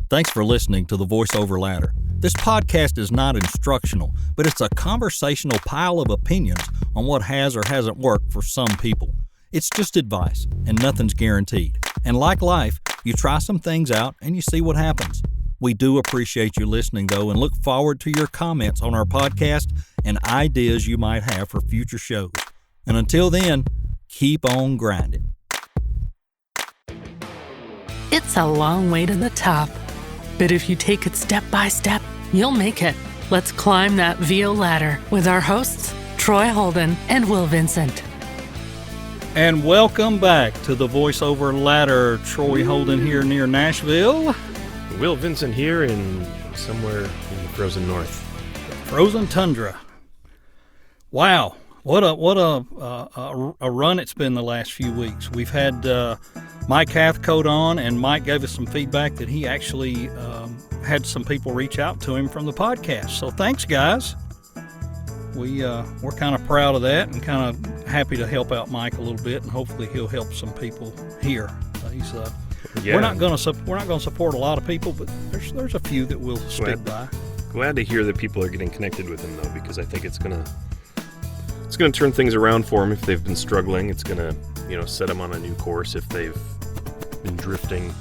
Thanks for listening to the VoiceOver Ladder. This podcast is not instructional, but it's a conversational pile of opinions on what has or hasn't worked for some people. It's just advice, and nothing's guaranteed. And like life, you try some things out and you see what happens. We do appreciate you listening, though, and look forward to your comments on our podcast and ideas you might have for future shows. And until then, keep on grinding. It's a long way to the top, but if you take it step by step, you'll make it. Let's climb that VO ladder with our hosts, Troy Holden and Will Vincent. And welcome back to the VoiceOver Ladder. Troy Holden here near Nashville. Will Vincent here in somewhere in the frozen north. Frozen tundra. Wow, what a run it's been the last few weeks. We've had Mike Hathcote on, and Mike gave us some feedback that he actually had some people reach out to him from the podcast. So thanks, guys. We're kind of proud of that and kind of happy to help out Mike a little bit, and hopefully he'll help some people here. We're not going to support a lot of people, but there's a few that will stick by. Glad to hear that people are getting connected with him, though, because I think it's gonna turn things around for them if they've been struggling. It's gonna set them on a new course if they've been drifting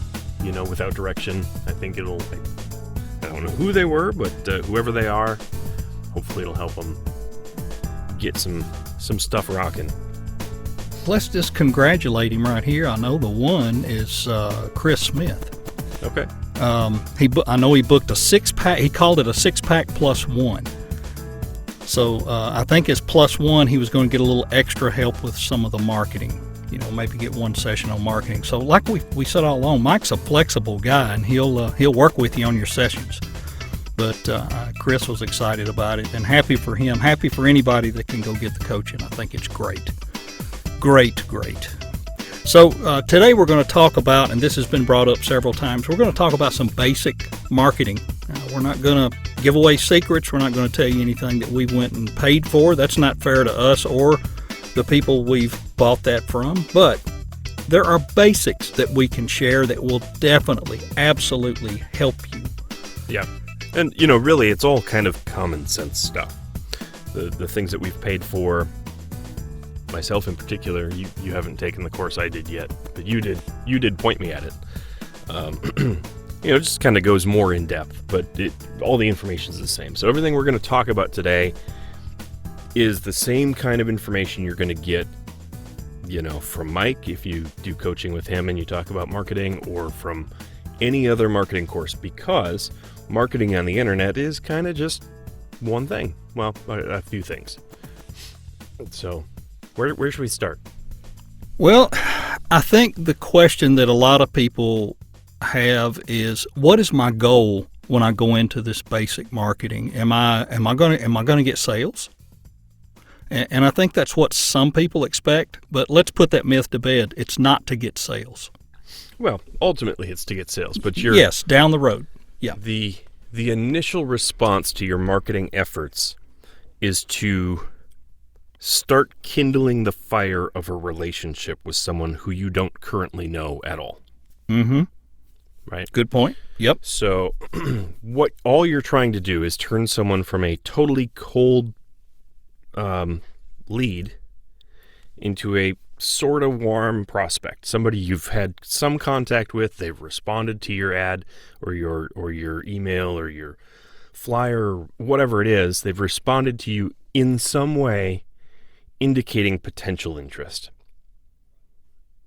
without direction. I think I don't know who they were, but whoever they are, hopefully it'll help them get some stuff rocking. Let's just congratulate him right here. I know the one is Chris Smith. Okay. I know he booked a 6-pack. He called it a 6-pack plus one. So I think as plus one, he was going to get a little extra help with some of the marketing. Maybe get one session on marketing. So like we said all along, Mike's a flexible guy, and he'll work with you on your sessions. But Chris was excited about it, and happy for him. Happy for anybody that can go get the coaching. I think it's great. Great. So today we're going to talk about, and this has been brought up several times, we're going to talk about some basic marketing. We're not going to give away secrets. We're not going to tell you anything that we went and paid for. That's not fair to us or the people we've bought that from. But there are basics that we can share that will definitely, absolutely help you. Yeah. And, really, it's all kind of common sense stuff. The things that we've paid for. Myself in particular, you haven't taken the course I did yet, but you did point me at it. It just kind of goes more in depth, but all the information is the same. So everything we're going to talk about today is the same kind of information you're going to get, from Mike if you do coaching with him and you talk about marketing, or from any other marketing course, because marketing on the internet is kind of just one thing. Well, a few things. So Where should we start? Well, I think the question that a lot of people have is, what is my goal when I go into this basic marketing? Am I going to get sales? And I think that's what some people expect, but let's put that myth to bed. It's not to get sales. Well, ultimately it's to get sales, but yes, down the road. Yeah. The initial response to your marketing efforts is to start kindling the fire of a relationship with someone who you don't currently know at all. Mm-hmm. Right? Good point. Yep. So what all you're trying to do is turn someone from a totally cold lead into a sort of warm prospect. Somebody you've had some contact with, they've responded to your ad or your email or your flyer or whatever it is. They've responded to you in some way, indicating potential interest.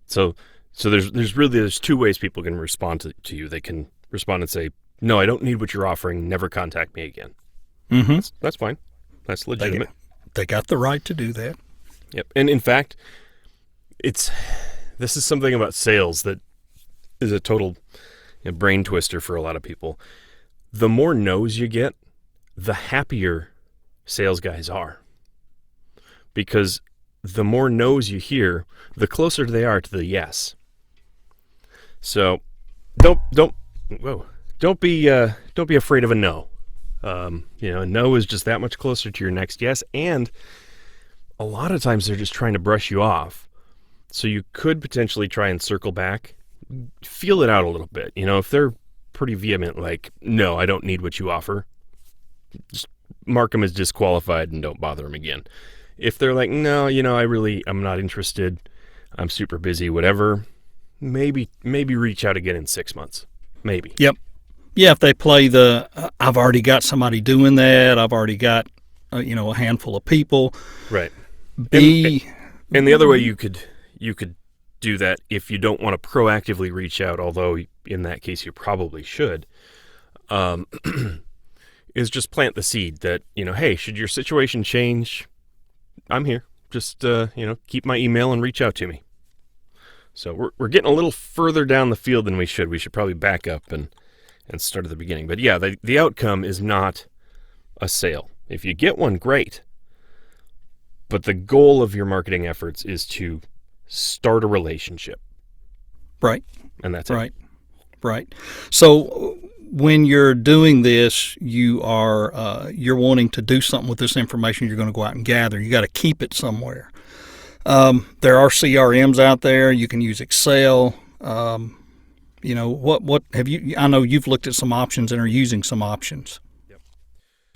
So there's two ways people can respond to you. They can respond and say, "No, I don't need what you're offering. Never contact me again." Mm-hmm. That's fine. That's legitimate. They got the right to do that. Yep. And in fact, this is something about sales that is a total brain twister for a lot of people. The more no's you get, the happier sales guys are. Because the more no's you hear, the closer they are to the yes. So don't be afraid of a no. A no is just that much closer to your next yes, and a lot of times they're just trying to brush you off. So you could potentially try and circle back, feel it out a little bit. If they're pretty vehement, like, no, I don't need what you offer, just mark them as disqualified and don't bother them again. If they're like, no, I'm not interested, I'm super busy, whatever, maybe reach out again in 6 months. Maybe. Yep. Yeah, if they play I've already got somebody doing that, I've already got, a handful of people. Right. B. And the other way you could do that if you don't want to proactively reach out, although in that case you probably should, is just plant the seed that, hey, should your situation change, I'm here. Just, keep my email and reach out to me. So we're getting a little further down the field than we should. We should probably back up and start at the beginning. But yeah, the outcome is not a sale. If you get one, great. But the goal of your marketing efforts is to start a relationship. Right. And that's it. Right. So when you're doing this, you're wanting to do something with this information you're going to go out and gather. You got to keep it somewhere. There are CRMs out there. You can use Excel. What have you? I know you've looked at some options and are using some options. Yep.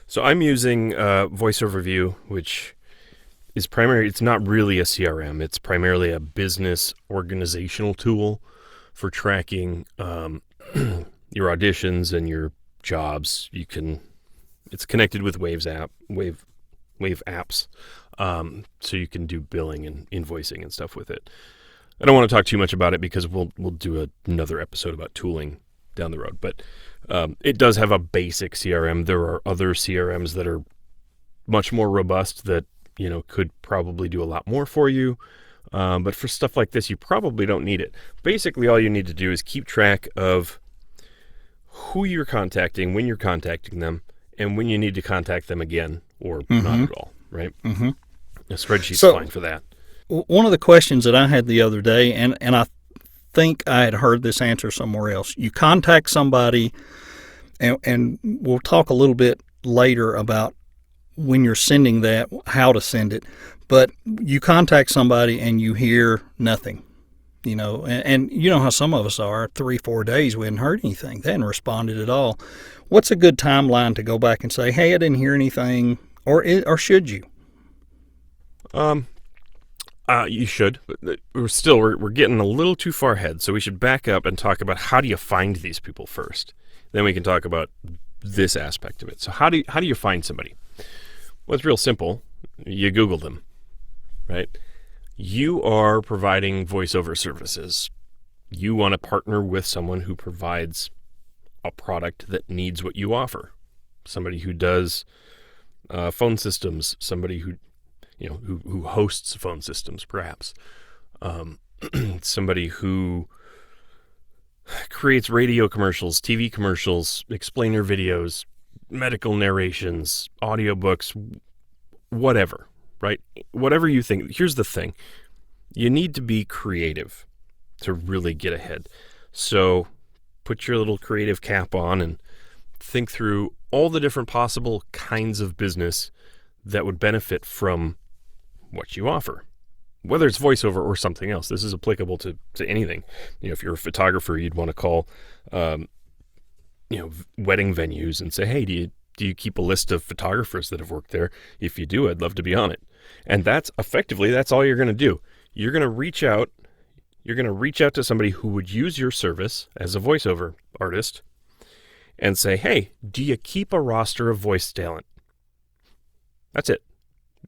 So I'm using Voice Overview, which is primary. It's not really a CRM. It's primarily a business organizational tool for tracking your auditions and your jobs. It's connected with Wave apps. So you can do billing and invoicing and stuff with it. I don't want to talk too much about it because we'll do another episode about tooling down the road. But it does have a basic CRM. There are other CRMs that are much more robust that could probably do a lot more for you. But for stuff like this, you probably don't need it. Basically, all you need to do is keep track of who you're contacting, when you're contacting them, and when you need to contact them again or not at all. Right? Mm-hmm. A spreadsheet's fine for that. One of the questions that I had the other day, and I think I had heard this answer somewhere else. You contact somebody, and we'll talk a little bit later about when you're sending that, how to send it. But you contact somebody and you hear nothing, and you know how some of us are. 3-4 days we hadn't heard anything. They hadn't responded at all. What's a good timeline to go back and say, hey, I didn't hear anything? Or should you? You should. But we're getting a little too far ahead, so we should back up and talk about how do you find these people first. Then we can talk about this aspect of it. So how do you find somebody? Well, it's real simple. You Google them, right? You are providing voiceover services. You want to partner with someone who provides a product that needs what you offer. Somebody who does phone systems, somebody who hosts phone systems, perhaps. Somebody who creates radio commercials, TV commercials, explainer videos, medical narrations, audiobooks, whatever, right? Whatever you think. Here's the thing. You need to be creative to really get ahead. So put your little creative cap on and think through all the different possible kinds of business that would benefit from what you offer, whether it's voiceover or something else. This is applicable to anything. If you're a photographer, you'd want to call, wedding venues and say, hey, do you keep a list of photographers that have worked there? If you do, I'd love to be on it. And that's all you're going to do. You're going to reach out to somebody who would use your service as a voiceover artist and say, hey, do you keep a roster of voice talent? That's it.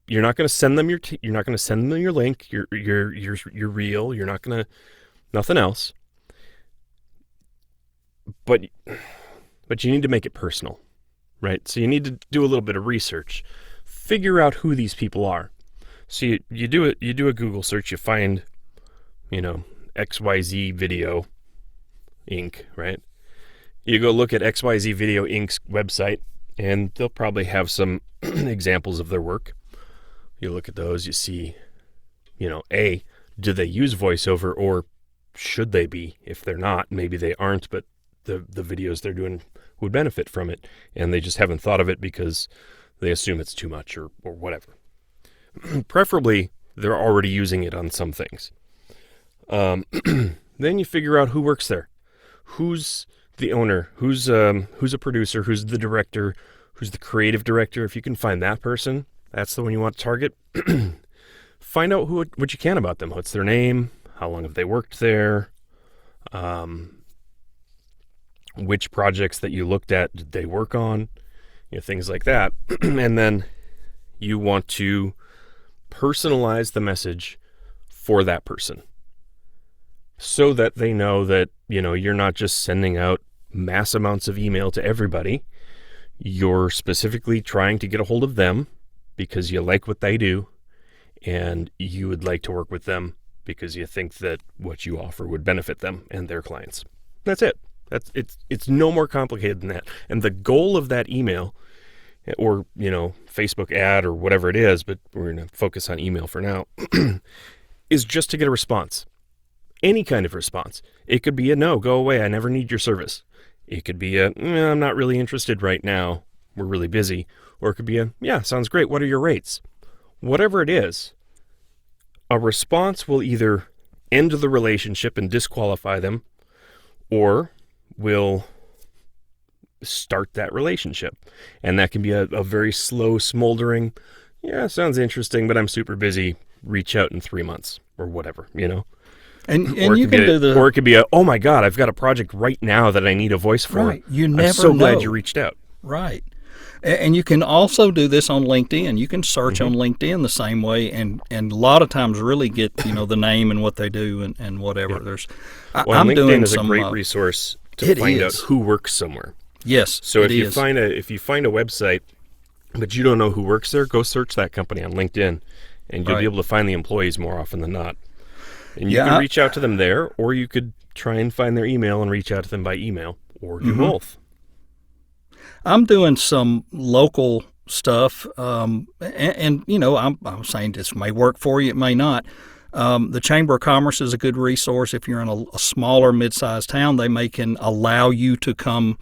You're not going to send them your link, your reel. You're not going to, nothing else. But you need to make it personal, right? So you need to do a little bit of research, figure out who these people are. So you do a Google search, you find, XYZ Video Inc., right? You go look at XYZ Video Inc.'s website, and they'll probably have some examples of their work. You look at those, you see, A, do they use voiceover, or should they be? If they're not, maybe they aren't, but the videos they're doing would benefit from it, and they just haven't thought of it because they assume it's too much or whatever. Preferably, they're already using it on some things. Then you figure out who works there. Who's the owner, who's a producer, who's the director, who's the creative director. If you can find that person, that's the one you want to target. Find out what you can about them. What's their name? How long have they worked there? Which projects that you looked at did they work on? Things like that. And then you want to personalize the message for that person so that they know that, you're not just sending out mass amounts of email to everybody. You're specifically trying to get a hold of them because you like what they do and you would like to work with them because you think that what you offer would benefit them and their clients. That's it. It's no more complicated than that. And the goal of that email or, Facebook ad or whatever it is, but we're going to focus on email for now, is just to get a response. Any kind of response. It could be a no, go away, I never need your service. It could be a, I'm not really interested right now, we're really busy. Or it could be a, yeah, sounds great, what are your rates? Whatever it is, a response will either end the relationship and disqualify them, or will start that relationship. And that can be a very slow, smoldering, yeah, sounds interesting, but I'm super busy, reach out in 3 months, or whatever, And you can do the... Or it could be a, oh my God, I've got a project right now that I need a voice for. Right, you never I'm so know. glad you reached out. Right. And you can also do this on LinkedIn. You can search on LinkedIn the same way and a lot of times really get, the name and what they do and whatever. Yeah. I'm LinkedIn doing is some, a great resource to find out who works somewhere. Yes. So if you find a website, but you don't know who works there, go search that company on LinkedIn and you'll be able to find the employees more often than not. And you can reach out to them there, or you could try and find their email and reach out to them by email, or do both. I'm doing some local stuff, and I'm saying this may work for you, it may not. The Chamber of Commerce is a good resource. If you're in a smaller, mid-sized town, they can allow you to come.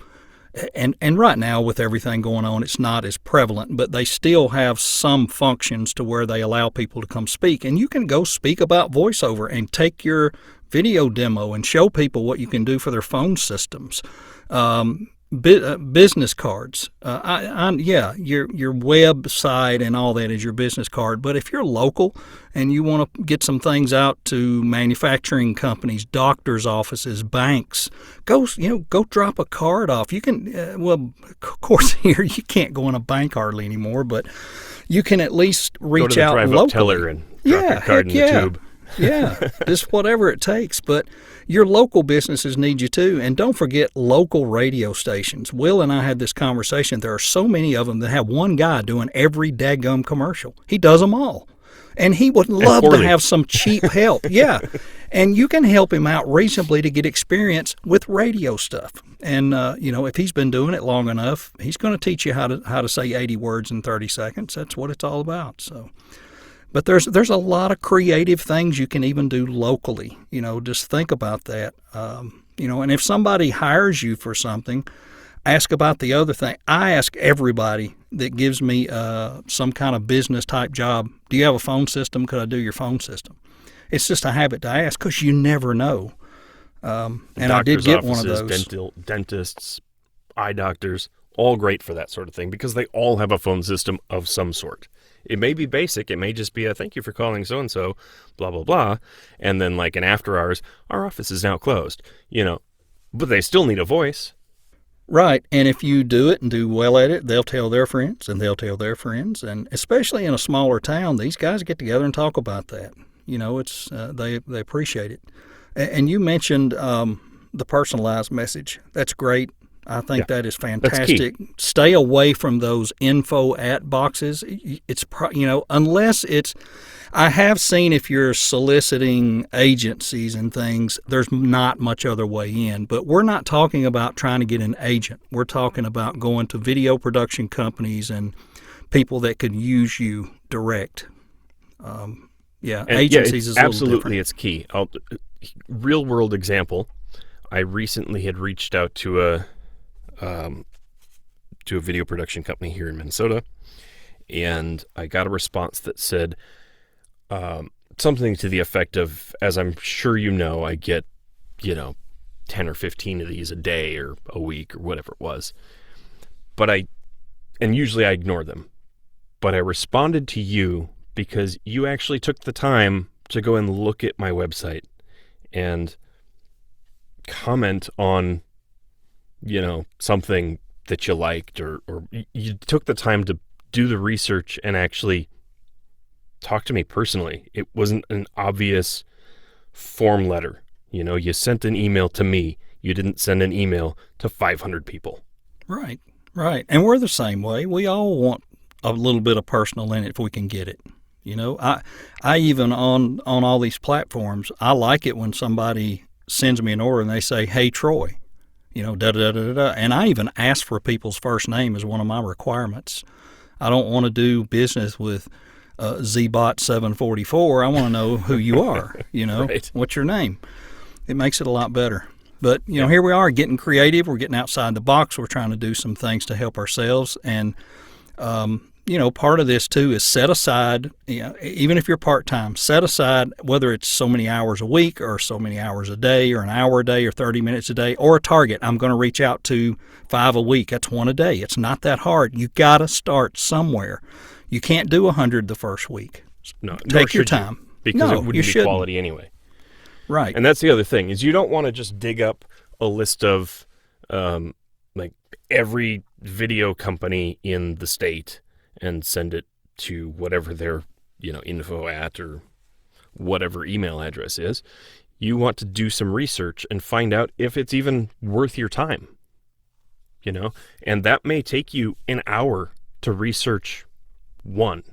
And right now, with everything going on, it's not as prevalent, but they still have some functions to where they allow people to come speak. And you can go speak about voiceover and take your video demo and show people what you can do for their phone systems. Business cards. Your website and all that is your business card. But if you're local and you want to get some things out to manufacturing companies, doctors' offices, banks, go drop a card off. You can, of course, here you can't go in a bank hardly anymore, but you can at least reach out locally. Go to the drive-up teller and drop your card in the tube. Yeah, just whatever it takes. But your local businesses need you too. And don't forget local radio stations. Will and I had this conversation. There are so many of them that have one guy doing every daggum commercial. He does them all. And he would love to have some cheap help. Yeah. And you can help him out reasonably to get experience with radio stuff. And, if he's been doing it long enough, he's going to teach you how to say 80 words in 30 seconds. That's what it's all about. So. But there's a lot of creative things you can even do locally. Just think about that. And if somebody hires you for something, ask about the other thing. I ask everybody that gives me some kind of business type job, do you have a phone system? Could I do your phone system? It's just a habit to ask because you never know. And I did get one of those. Dentists, eye doctors, all great for that sort of thing because they all have a phone system of some sort. It may be basic. It may just be a thank you for calling so-and-so, blah, blah, blah. And then like an after hours, our office is now closed, but they still need a voice. Right. And if you do it and do well at it, they'll tell their friends and they'll tell their friends. And especially in a smaller town, these guys get together and talk about that. It's they appreciate it. And you mentioned the personalized message. That's great. I think that is fantastic. Stay away from those info at boxes. It's unless it's. I have seen if you're soliciting agencies and things, there's not much other way in. But we're not talking about trying to get an agent. We're talking about going to video production companies and people that could use you direct. Agencies is a absolutely it's key. Real world example. I recently had reached out to a video production company here in Minnesota, and I got a response that said something to the effect of, as I'm sure I get, 10 or 15 of these a day or a week or whatever it was. And usually I ignore them. But I responded to you because you actually took the time to go and look at my website and comment on, something that you liked, or you took the time to do the research and actually talk to me personally. It wasn't an obvious form letter. You sent an email to me. You didn't send an email to 500 people. Right. And we're the same way. We all want a little bit of personal in it if we can get it. I even on all these platforms, I like it when somebody sends me an order and they say, "Hey, Troy," da da da da da. And I even ask for people's first name as one of my requirements. I don't want to do business with ZBot744. I want to know who you are. Right. What's your name? It makes it a lot better. But here we are getting creative. We're getting outside the box. We're trying to do some things to help ourselves. And part of this too is set aside. Even if you're part time, set aside whether it's so many hours a week or so many hours a day or an hour a day or 30 minutes a day or a target. I'm going to reach out to 5 a week. That's 1 a day. It's not that hard. You got to start somewhere. You can't do 100 the first week. No, take your time because it wouldn't be quality anyway. Right. And that's the other thing is you don't want to just dig up a list of every video company in the state and send it to whatever their info at or whatever email address is. You want to do some research and find out if it's even worth your time. And that may take you an hour to research one.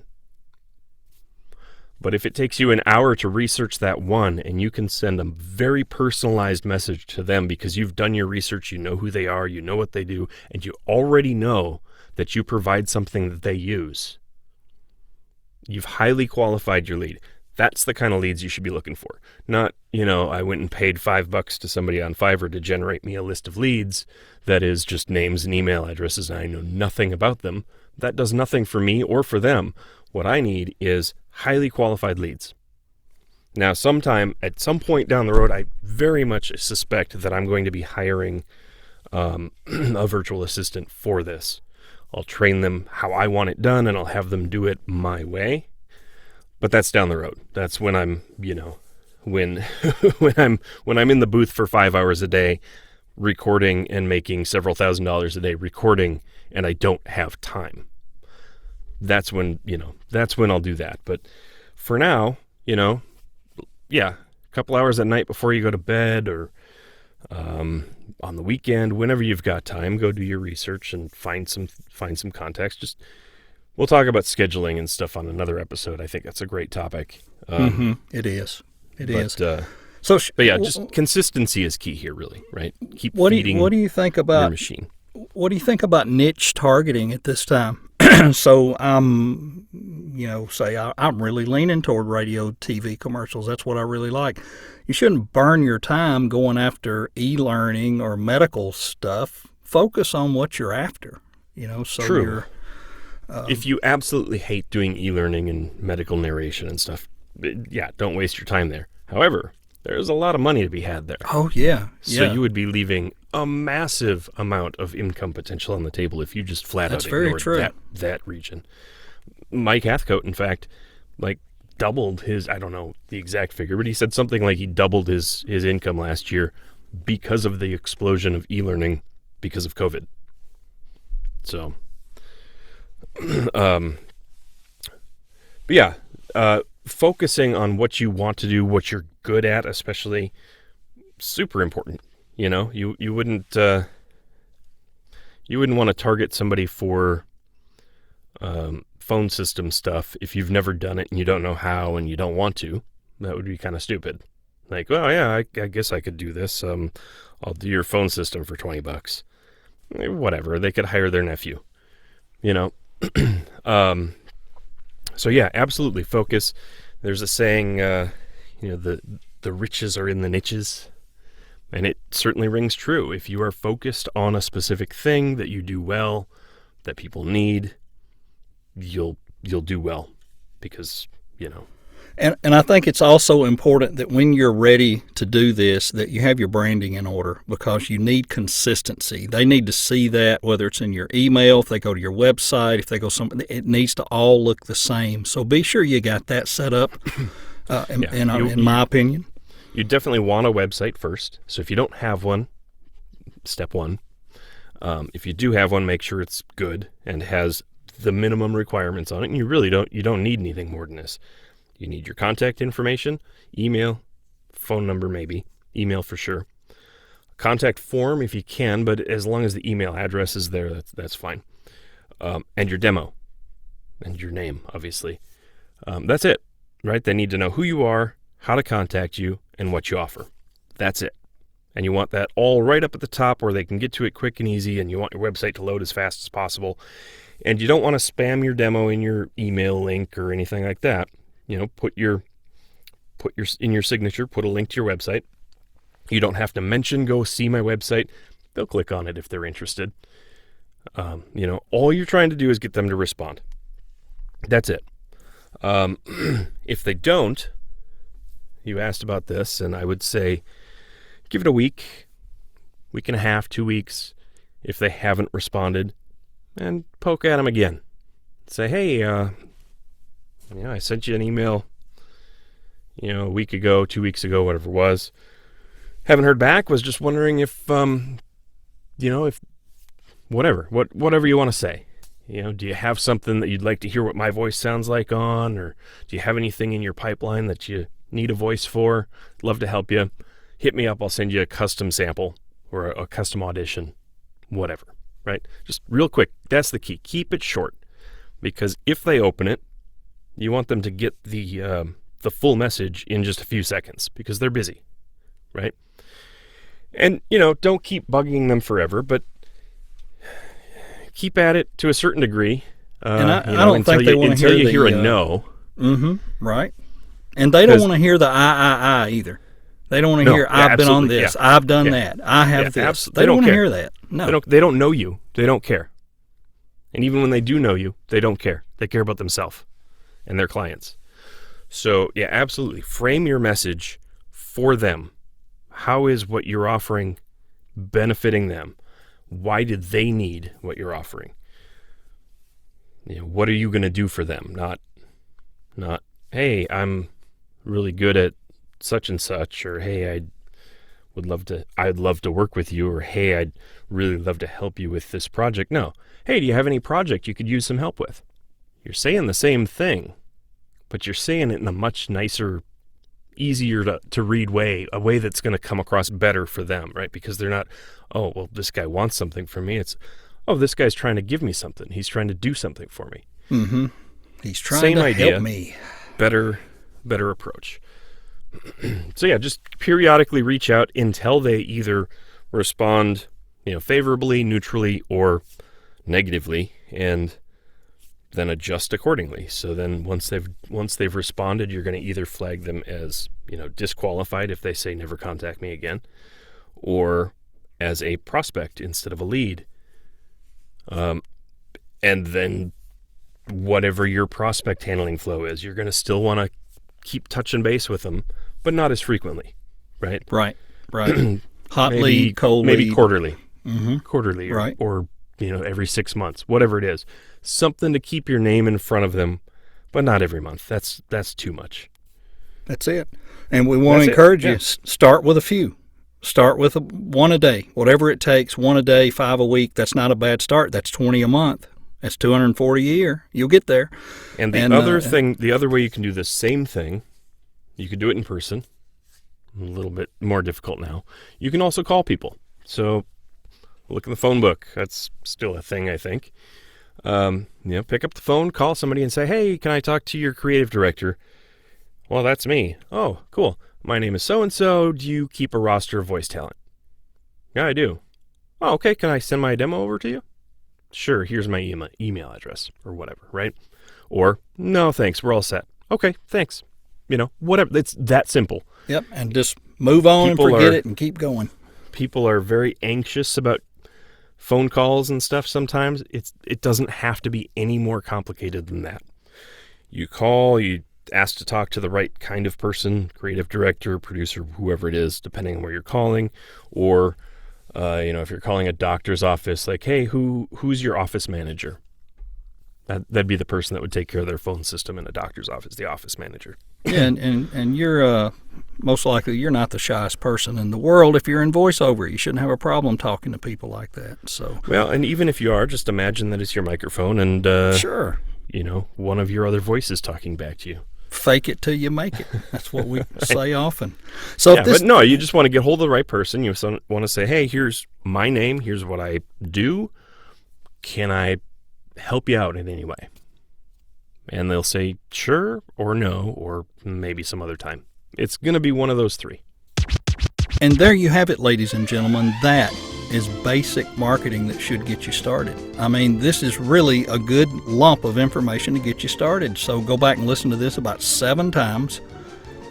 But if it takes you an hour to research that one and you can send a very personalized message to them because you've done your research, you know who they are, you know what they do, and you already know that you provide something that they use, you've highly qualified your lead. That's the kind of leads you should be looking for. Not, I went and paid $5 to somebody on Fiverr to generate me a list of leads that is just names and email addresses and I know nothing about them. That does nothing for me or for them. What I need is highly qualified leads. Now, at some point down the road, I very much suspect that I'm going to be hiring a virtual assistant for this. I'll train them how I want it done, and I'll have them do it my way. But that's down the road. That's when I'm, when I'm in the booth for 5 hours a day, recording and making several $1,000s a day recording, and I don't have time. That's when I'll do that. But for now, a couple hours at night before you go to bed or on the weekend, whenever you've got time, go do your research and find some context. We'll talk about scheduling and stuff on another episode. I think that's a great topic. It is. It is. Just consistency is key here, really, right? Keep feeding what do you think about your machine. What do you think about niche targeting at this time? So I'm really leaning toward radio, TV commercials. That's what I really like. You shouldn't burn your time going after e-learning or medical stuff. Focus on what you're after. True. If you absolutely hate doing e-learning and medical narration and stuff, don't waste your time there. However, there's a lot of money to be had there. Oh, yeah. So you would be leaving a massive amount of income potential on the table if you just flat out ignored that region. Mike Hathcote, in fact, doubled his, I don't know the exact figure, but he said something like he doubled his income last year because of the explosion of e-learning because of COVID. So, focusing on what you want to do, what you're good at, especially, super important. You wouldn't want to target somebody for phone system stuff if you've never done it and you don't know how and you don't want to. That would be kind of stupid. I guess I could do this. I'll do your phone system for $20. Whatever. They could hire their nephew. Absolutely focus. There's a saying, the riches are in the niches. And it certainly rings true. If you are focused on a specific thing that you do well, that people need, you'll do well because, And I think it's also important that when you're ready to do this, that you have your branding in order, because you need consistency. They need to see that, whether it's in your email, if they go to your website, if they go somewhere, it needs to all look the same. So be sure you got that set up, in my opinion. You definitely want a website first. So if you don't have one, step one. If you do have one, make sure it's good and has the minimum requirements on it. And you don't need anything more than this. You need your contact information, email, phone number maybe, email for sure. Contact form if you can, but as long as the email address is there, that's fine. And your demo and your name, obviously. That's it, right? They need to know who you are, how to contact you, and what you offer. That's it. And you want that all right up at the top where they can get to it quick and easy, and you want your website to load as fast as possible. And you don't want to spam your demo in your email link or anything like that. Put your in your signature, put a link to your website. You don't have to mention, go see my website. They'll click on it if they're interested. All you're trying to do is get them to respond. That's it. If they don't, you asked about this, and I would say give it a week and a half, 2 weeks. If they haven't responded, and poke at them again. Say, hey, I sent you an email, a week ago, 2 weeks ago, whatever it was. Haven't heard back. Was just wondering if whatever you want to say. Do you have something that you'd like to hear what my voice sounds like on, or do you have anything in your pipeline that you need a voice for? Love to help you. Hit me up. I'll send you a custom sample or a custom audition, whatever, right? Just real quick. That's the key. Keep it short, because if they open it, you want them to get the full message in just a few seconds, because they're busy, right? And, don't keep bugging them forever, but keep at it to a certain degree. And I don't think they want to hear until you hear a no. Right. And they don't want to hear the I either. They don't want to hear, I've been on this, I've done that, I have this. They don't want to hear that. No. They don't know you. They don't care. And even when they do know you, they don't care. They care about themselves and their clients. So, yeah, absolutely. Frame your message for them. How is what you're offering benefiting them? Why did they need what you're offering? What are you going to do for them? Not, hey, I'm really good at such and such, or hey, I'd love to work with you, or hey, I'd really love to help you with this project. No. Hey, do you have any project you could use some help with? You're saying the same thing, but you're saying it in a much nicer, easier to read way, a way that's going to come across better for them, right? Because they're not, oh, well, this guy wants something from me. It's, oh, this guy's trying to give me something. He's trying to do something for me. Mm-hmm. He's trying to help me. Better approach. So yeah, just periodically reach out until they either respond, favorably, neutrally, or negatively, and then adjust accordingly. So then once they've responded, you're going to either flag them as, disqualified if they say never contact me again, or as a prospect instead of a lead. And then whatever your prospect handling flow is, you're going to still want to keep touching base with them, but not as frequently, right? Right. Hot lead, cold lead. Maybe quarterly. Mm-hmm. Quarterly, right. or every 6 months, whatever it is. Something to keep your name in front of them, but not every month. That's too much. That's it. And we want to encourage you, start with a few. Start with one a day. Whatever it takes, 1 a day, 5 a week. That's not a bad start. That's 20 a month. That's 240 a year. You'll get there. And the other way you can do the same thing, you could do it in person. A little bit more difficult now. You can also call people. So look in the phone book. That's still a thing, I think. Pick up the phone, call somebody and say, hey, can I talk to your creative director? Well, that's me. Oh, cool. My name is so-and-so. Do you keep a roster of voice talent? Yeah, I do. Oh, okay. Can I send my demo over to you? Sure, here's my email address or whatever, right? Or, no, thanks, we're all set. Okay, thanks. Whatever. It's that simple. Yep, and just move on and forget it and keep going. People are very anxious about phone calls and stuff sometimes. It doesn't have to be any more complicated than that. You call, you asked to talk to the right kind of person, creative director, producer, whoever it is, depending on where you're calling, or if you're calling a doctor's office, like, hey, who's your office manager? That'd be the person that would take care of their phone system in a doctor's office, the office manager. Yeah, and you're most likely you're not the shyest person in the world. If you're in voiceover, you shouldn't have a problem talking to people like that. So well, and even if you are, just imagine that it's your microphone and sure, one of your other voices talking back to you. Fake it till you make it. That's what we say often. So yeah, but no, you just want to get hold of the right person. You want to say, hey, here's my name. Here's what I do. Can I help you out in any way? And they'll say sure or no, or maybe some other time. It's going to be one of those three. And there you have it, ladies and gentlemen. That is basic marketing that should get you started. I mean, this is really a good lump of information to get you started. So go back and listen to this about 7 times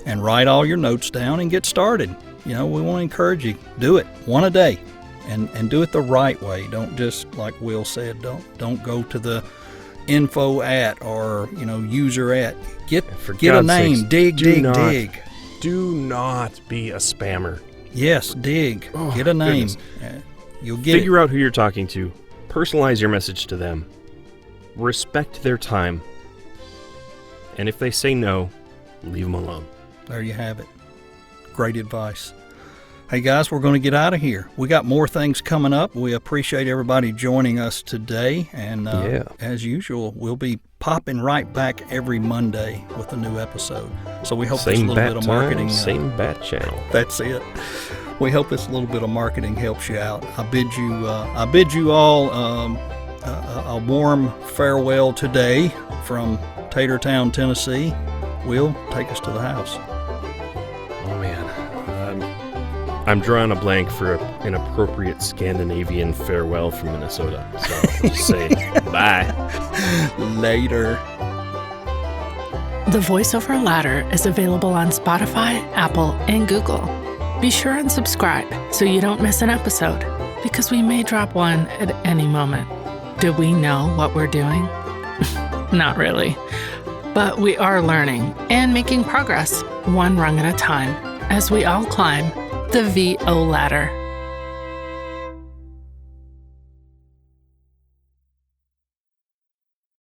and write all your notes down and get started. We want to encourage you. Do it one a day and do it the right way. Don't just, like Will said, don't go to the info at or user at. Get a name. Sakes, dig. Do not be a spammer. Yes, dig. Get a name. You'll get Figure out who you're talking to. Personalize your message to them. Respect their time. And if they say no, leave them alone. There you have it. Great advice. Hey guys, we're going to get out of here. We got more things coming up. We appreciate everybody joining us today. And as usual, we'll be popping right back every Monday with a new episode. So we hope this little bit of marketing. Same bat channel. That's it. We hope this little bit of marketing helps you out. I bid you all a warm farewell today from Tatertown, Tennessee. Will, take us to the house. Oh man. I'm drawing a blank for an appropriate Scandinavian farewell from Minnesota. So I'll just say bye. Later. The VoiceOver Ladder is available on Spotify, Apple, and Google. Be sure and subscribe so you don't miss an episode, because we may drop one at any moment. Do we know what we're doing? Not really. But we are learning and making progress, one rung at a time, as we all climb the VO ladder.